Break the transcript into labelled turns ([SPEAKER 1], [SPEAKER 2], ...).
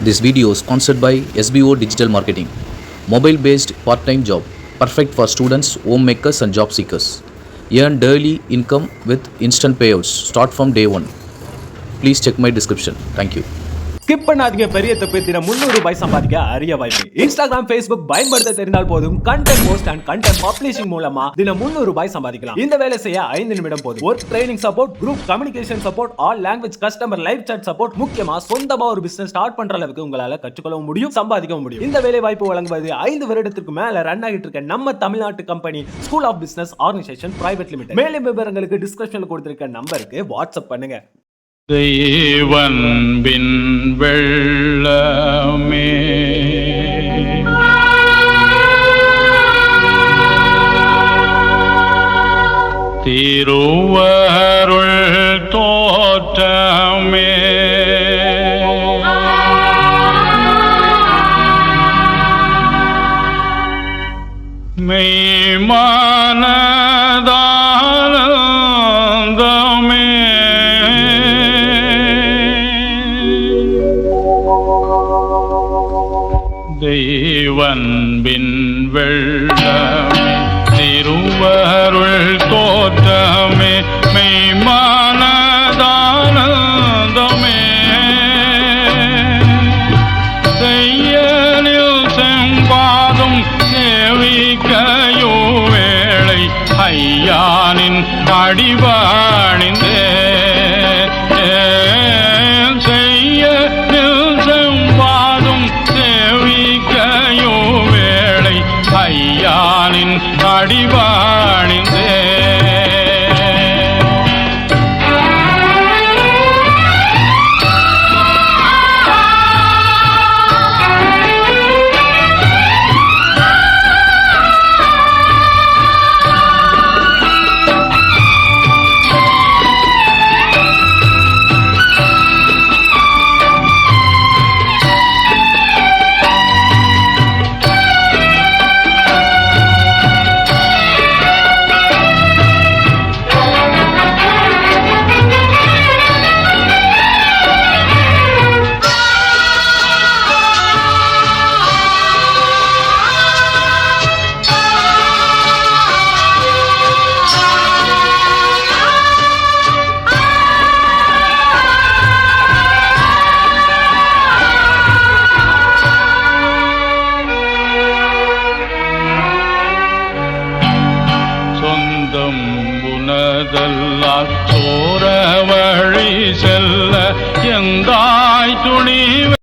[SPEAKER 1] This video is sponsored by SBO Digital Marketing, mobile-based part-time job, perfect for students, homemakers and job seekers. Earn daily income with instant payouts. Start from day one. Please check my description. Thank you.
[SPEAKER 2] Skip பண்ணாதீங்க, பெரிய தப்பு. தினம் 300 ரூபாய் சம்பாதிக்க அரிய வாய்ப்பு. Instagram, Facebook பயன்படுத்த தெரிந்தால் போதும். Content post and content publishing மூலமா தினம் 300 ரூபாய் சம்பாதிக்கலாம். இந்த வேலை செய்ய 5 நிமிடம் போதும். Work training support, group communication support, all language customer live chat support, முக்கியமா சொந்தமா ஒரு பிசினஸ் ஸ்டார்ட் பண்ற அளவுக்கு உங்களால கற்றுக்கொள்ளவும் முடியும், சம்பாதிக்கவும் முடியும். இந்த வேலை வாய்ப்பு வழங்குவது 5 வருடத்திற்கு மேல ரன் ஆகிட்டு இருக்க நம்ம தமிழ்நாட்டு company school of business organisation private limited. மேலும் விவரங்களுக்கு டிஸ்கிரிப்ஷன்ல கொடுத்திருக்க நம்பருக்கு வாட்ஸ்அப் பண்ணுங்க.
[SPEAKER 3] தெய்வன்பின் வெள்ளமே திருவருள் தோற்றமே மெய்மானதானந்தமே தெய்வன்பின் வெள்ளமே திருவருள் தோற்றமே மெய்மானதானந்தமே செய்யலில் செம்பாதும் சேவிக்கையோ வேளை ஐயானின் அடிவா